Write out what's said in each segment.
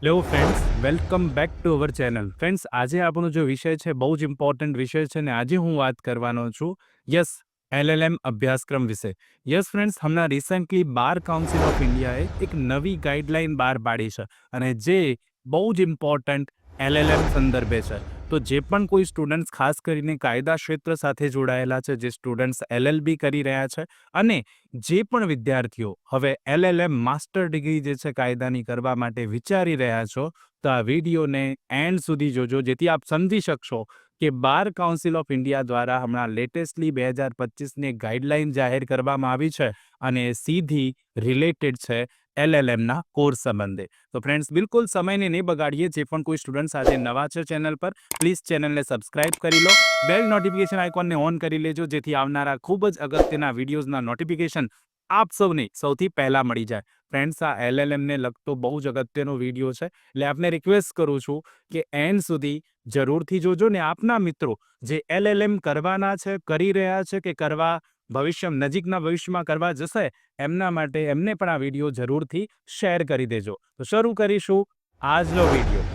Hello friends, welcome back to our channel. Friends, આજે આપણો જે વિષય છે બહુ જ ઇમ્પોર્ટન્ટ વિષય છે ને આજે હું વાત કરવાનો છું યસ LLM અભ્યાસક્રમ વિશે. યસ ફ્રેન્ડ્સ, હમણાં રિસેન્ટલી બાર કાઉન્સિલ ઓફ ઇન્ડિયાએ એક નવી ગાઈડલાઈન બહાર પાડી છે અને જે બહુ જ ઇમ્પોર્ટન્ટ LLM સંદર્ભે છે. તો જે પણ કોઈ સ્ટુડન્ટ્સ ખાસ કરીને કાયદા ક્ષેત્ર સાથે જોડાયેલા છે, જે સ્ટુડન્ટ્સ LLB કરી રહ્યા છે અને જે પણ વિદ્યાર્થીઓ હવે LLM માસ્ટર ડિગ્રી જે છે કાયદાની કરવા માટે વિચારી રહ્યા છો, તો આ વિડીયોને એન્ડ સુધી જોજો, જેથી આપ સમજી શકશો કે બાર કાઉન્સિલ ઓફ ઇન્ડિયા દ્વારા હમણાં લેટેસ્ટલી 2025ની ગાઈડલાઈન જાહેર કરવામાં આવી છે અને સીધી રિલેટેડ છે LLMના કોર્સ સંબંધે. તો ફ્રેન્ડ્સ, બિલકુલ સમયને નહીં બગાડીએ. જે પણ કોઈ સ્ટુડન્ટ્સ આજે નવા છે ચેનલ પર, પ્લીઝ ચેનલને સબસ્ક્રાઇબ કરી લો, બેલ નોટિફિકેશન આઇકોનને ઓન કરી લેજો, જેથી આવનારા ખૂબ જ અગત્યના વિડીયોઝના નોટિફિકેશન આપ સૌને સૌથી પહેલાં મળી જાય. ફ્રેન્ડ્સ, આ LLMને લગતો બહુ જ અગત્યનો વિડીયો છે, એટલે આપને રિક્વેસ્ટ કરું છું કે એન્ડ સુધી જરૂરથી જોજો ને આપના મિત્રો જે LLM કરવાના છે, કરી રહ્યા છે કે કરવા નજીકના ભવિષ્યમાં કરવા જશે, એમના માટે એમને પણ આ વિડીયો જરૂરથી શેર કરી દેજો. તો શરૂ કરીશું આજનો વિડીયો.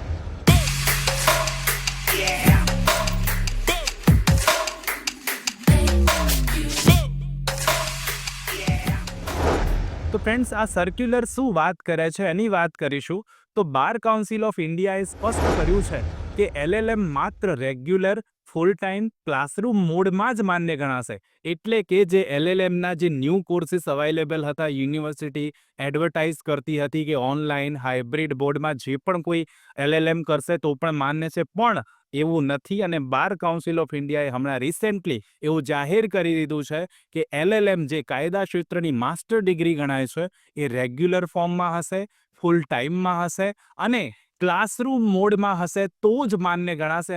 તો ફ્રેન્ડ્સ, આ સર્ક્યુલર શું વાત કરે છે એની વાત કરીશું. તો બાર કાઉન્સિલ ઓફ ઇન્ડિયાએ સ્પષ્ટ કર્યું છે કે LLM માત્ર રેગ્યુલર ફૂલ ટાઈમ ક્લાસરૂમ મોડમાં જ માન્ય ગણાશે. એટલે કે જે LLMના જે ન્યૂ કોર્સિસ અવેલેબલ હતા, યુનિવર્સિટી એડવર્ટાઇઝ કરતી હતી કે ઓનલાઈન હાઇબ્રિડ બોર્ડમાં જે પણ કોઈ LLM કરશે તો પણ માન્ય છે, પણ એવું નથી. અને બાર કાઉન્સિલ ઓફ ઇન્ડિયાએ હમણાં રિસેન્ટલી એવું જાહેર કરી દીધું છે કે LLM જે કાયદા ક્ષેત્રની માસ્ટર ડિગ્રી ગણાય છે એ રેગ્યુલર ફોર્મમાં હશે, ફૂલ ટાઈમમાં હશે અને ક્લાસરૂમ મોડમાં હશે તો જ માન્ય ગણાશે.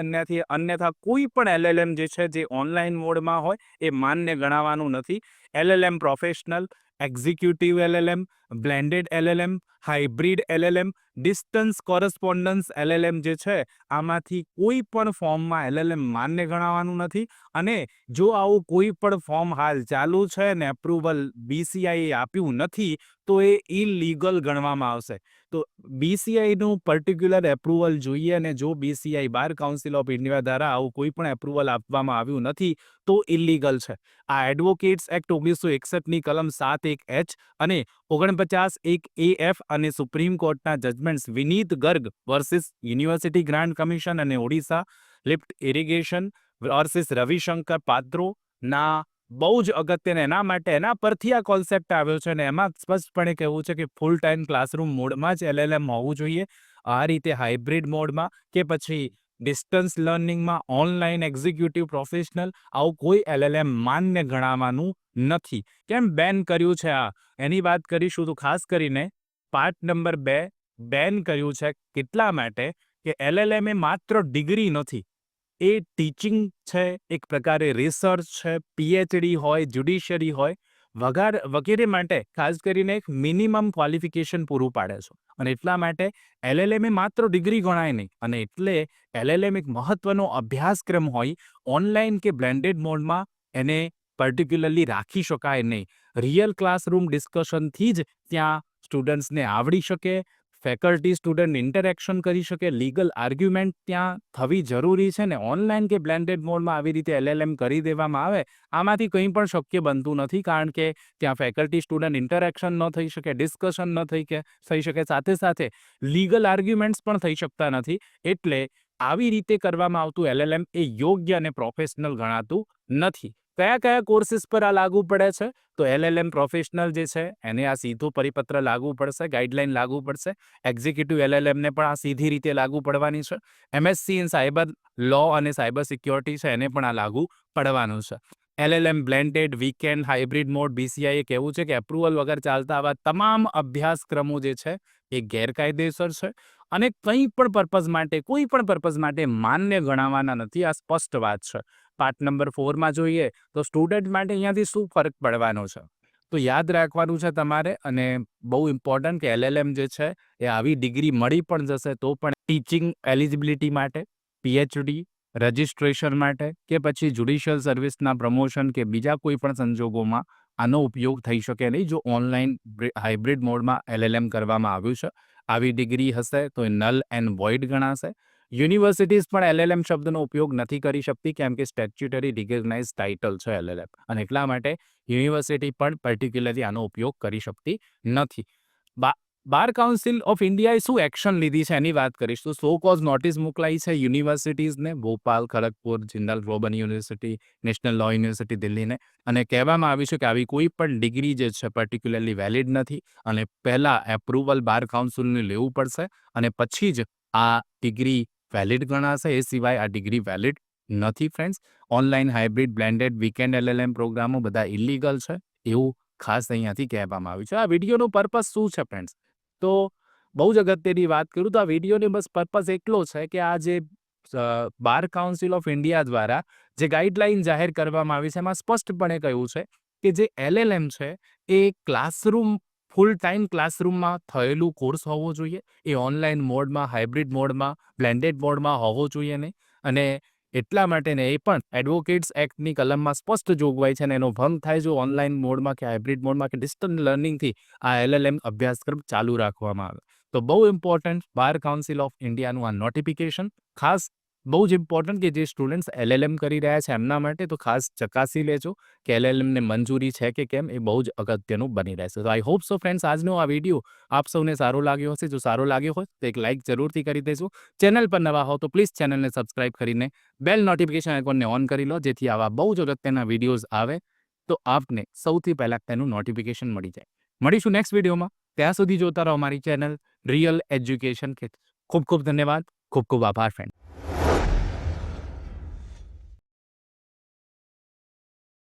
અન્યથા કોઈ પણ LLM જે છે જે ઓનલાઈન મોડમાં હોય એ માન્ય ગણાવાનું નથી. LLM professional, executive LLM, blended LLM, hybrid LLM, distance correspondence LLM જે છે આમાંથી કોઈ પણ ફોર્મમાં LLM માન્ય ગણાવવાનું નથી. અને જો આવું કોઈ પણ ફોર્મ હાલ ચાલુ છે ને એપ્રુવલ BCI આપ્યું નથી તો એ ઇલીગલ ગણવામાં આવશે. તો BCIનું પર્ટિક્યુલર એપ્રુવલ જોઈએ, અને જો BCI bar council of India દ્વારા આવું કોઈ પણ એપ્રુવલ આપવામાં આવ્યું નથી તો ઇલીગલ છે. આ એડવોકેટ્સ એક્ટ 1961ની કલમ 7(1)H અને 49(1)AF અને સુપ્રીમ કોર્ટના judgements Vineet Garg versus university grant commission અને Odisha lift irrigation versus Ravishankar પાત્રોના બહુ જ અગત્યના, એના માટે એના પરથી આ કોન્સેપ્ટ આવ્યો છે અને એમાં સ્પષ્ટપણે કહેવું છે કે ફૂલ ટાઈમ ક્લાસરૂમ મોડમાં જ LLM હોવું જોઈએ. આ રીતે હાઇબ્રિડ મોડમાં કે પછી ડિસ્ટન્સ લર્નિંગમાં, ઓનલાઈન, એક્ઝિક્યુટિવ, પ્રોફેશનલ આવું કોઈ LLM માન્ય ગણાવવાનું નથી. કેમ બેન કર્યું છે એની વાત કરીશું. તો ખાસ કરીને પાર્ટ નંબર 2 બેન કર્યું છે કેટલા માટે કે LLM એ માત્ર ડિગ્રી નથી, એ ટીચિંગ છે, એક પ્રકારે રિસર્ચ છે, PhD હોય, જ્યુડિશિયરી હોય વગેરે માટે ખાસ કરીને એક મિનિમમ ક્વોલિફિકેશન પૂરું પાડે છે. અને એટલા માટે LLM એ માત્ર ડિગ્રી ગણાય નહીં, અને એટલે LLM એક મહત્વનો અભ્યાસક્રમ હોય. ઓનલાઈન કે બ્લેન્ડેડ મોડમાં એને પર્ટિક્યુલરલી રાખી શકાય નહીં. રિયલ ક્લાસરૂમ ડિસ્કશનથી જ ત્યાં સ્ટુડન્ટ્સને આવડી શકે, ફેકલ્ટી સ્ટુડન્ટ ઇન્ટરેક્શન કરી શકે, લીગલ આર્ગ્યુમેન્ટ ત્યાં થવી જરૂરી છે. ને ઓનલાઈન કે બ્લેન્ડેડ મોડમાં આવી રીતે LLM કરી દેવામાં આવે, આમાંથી કંઈ પણ શક્ય બનતું નથી, કારણ કે ત્યાં ફેકલ્ટી સ્ટુડન્ટ ઇન્ટરેક્શન ન થઈ શકે, ડિસ્કશન ન થઈ શકે, સાથે સાથે લીગલ આર્ગ્યુમેન્ટ્સ પણ થઈ શકતા નથી. એટલે આવી રીતે કરવામાં આવતું LLM એ યોગ્ય અને પ્રોફેશનલ ગણાતું નથી. કયા કયા કોર્સિસ પર આ લાગુ પડે છે? તો LLM પ્રોફેશનલ જે છે એને આ સીધું પરિપત્ર લાગુ પડશે, ગાઈડલાઈન લાગુ પડશે. એક્ઝિક્યુટિવ LLMને પણ આ સીધી રીતે લાગુ પડવાની છે. MSc ઇન સાયબર લો અને સાયબર સિક્યોરિટી છે એને પણ આ લાગુ પડવાનું છે. LLM blended, weekend, hybrid mode, BCI એ કહેવું છે કે એપ્રુવલ વગર ચાલતા આવા તમામ અભ્યાસક્રમો જે છે એ ગેરકાયદેસર છે અને કોઈ પણ પર્પઝ માટે માન્ય ગણાવવાના નથી. આ સ્પષ્ટ વાત છે. પાર્ટ નંબર 4માં જોઈએ તો સ્ટુડન્ટ માટે અહીંયાથી શું ફરક પડવાનો છે? તો યાદ રાખવાનું છે તમારે, અને બહુ ઇમ્પોર્ટન્ટ કે LLM જે છે એ આવી ડિગ્રી મળી પણ જશે તો પણ ટીચિંગ એલિજિબિલિટી માટે, PhD રજિસ્ટ્રેશન માટે કે પછી જ્યુડિશિયલ સર્વિસના પ્રમોશન કે બીજા કોઈ પણ સંજોગોમાં આનો ઉપયોગ થઈ શકે નહીં જો ઓનલાઈન હાઇબ્રિડ મોડમાં LLM કરવામાં આવ્યું છે. આવી ડિગ્રી હશે તો એ નલ એન્ડ વોઇડ ગણાશે. યુનિવર્સિટીઝ પણ એલએલએમ શબ્દનો ઉપયોગ નથી કરી શકતી કેમ કે સ્ટેચ્યુટરી રિકગ્નાઇઝ ટાઇટલ છે એલએલએમ, અને એટલા માટે યુનિવર્સિટી પણ પર્ટિક્યુલરલી આનો ઉપયોગ કરી શકતી નથી. બાર કાઉન્સિલ ઓફ ઇન્ડિયાએ શું એક્શન લીધી છે એની વાત કરીશ તો સો કોઝ નોટિસ મોકલાઈ છે યુનિવર્સિટીઝને, Bhopal, Kharagpur, Jindal global university, national law university દિલ્હીને, અને કહેવામાં આવ્યું છે કે આવી કોઈ પણ ડિગ્રી જે છે પર્ટિક્યુલરલી વેલિડ નથી અને પહેલાં એપ્રુવલ બાર કાઉન્સિલનું લેવું પડશે અને પછી જ આ ડિગ્રી વેલિડ ગણાશે. એ સિવાય આ ડિગ્રી વેલિડ નથી friends. Online hybrid blended weekend LLM પ્રોગ્રામો બધા ઇલીગલ છે એવું ખાસ અહીંયાથી કહેવામાં આવ્યું છે. આ વિડીયોનો પર્પસ શું છે ફ્રેન્ડ્સ? તો બહુ જ અગત્યની વાત કરું તો આ વિડીયોની બસ પર્પસ એટલો છે કે આ જે બાર કાઉન્સિલ ઓફ ઇન્ડિયા દ્વારા જે ગાઈડલાઇન જાહેર કરવામાં આવી છે એમાં સ્પષ્ટપણે કહ્યું છે કે જે એલએલએમ છે એ ક્લાસરૂમ ફૂલ ટાઈમ ક્લાસરૂમમાં થયેલું કોર્સ હોવો જોઈએ. એ ઓનલાઈન મોડમાં, હાઇબ્રિડ મોડમાં, બ્લેન્ડેડ મોડમાં હોવો જોઈએ નહીં. અને એટલા માટે ને એ પણ એડવોકેટ્સ એક્ટની કલમમાં સ્પષ્ટ જોગવાઈ છે અને એનો ભંગ થાય જો ઓનલાઈન મોડમાં કે હાઇબ્રિડ મોડમાં કે ડિસ્ટન્સ લર્નિંગથી આ એલએલએમ અભ્યાસક્રમ ચાલુ રાખવામાં આવે. તો બહુ ઇમ્પોર્ટન્ટ બાર કાઉન્સિલ ઓફ ઇન્ડિયાનું આ નોટિફિકેશન ખાસ બહુ જ ઇમ્પોર્ટન્ટ કે જે સ્ટુડન્ટ્સ એલએલએમ કરી રહ્યા છે એમના માટે તો ખાસ ચકાસી લેજો કે એલએલએમને મંજૂરી છે કે કેમ, એ બહુ જ અગત્યનું બની રહેશે. તો આઈ હોપ સો ફ્રેન્ડ્સ આજનો આ વિડીયો આપ સૌને સારો લાગ્યો હશે. જો સારો લાગ્યો હોય તો એક લાઇક જરૂરથી કરી દેજો. ચેનલ પર નવા હો તો પ્લીઝ ચેનલને સબસ્ક્રાઇબ કરીને બેલ નોટિફિકેશન આઇકોનને ઓન કરી લો જેથી આવા બહુ જ અગત્યના વિડીયોઝ આવે તો આપને સૌથી પહેલાં તેનું નોટિફિકેશન મળી જાય. મળીશું નેક્સ્ટ વિડીયોમાં. ત્યાં સુધી જોતા રહો અમારી ચેનલ રિયલ એજ્યુકેશન. ખૂબ ખૂબ ધન્યવાદ. ખૂબ ખૂબ આભાર ફ્રેન્ડ.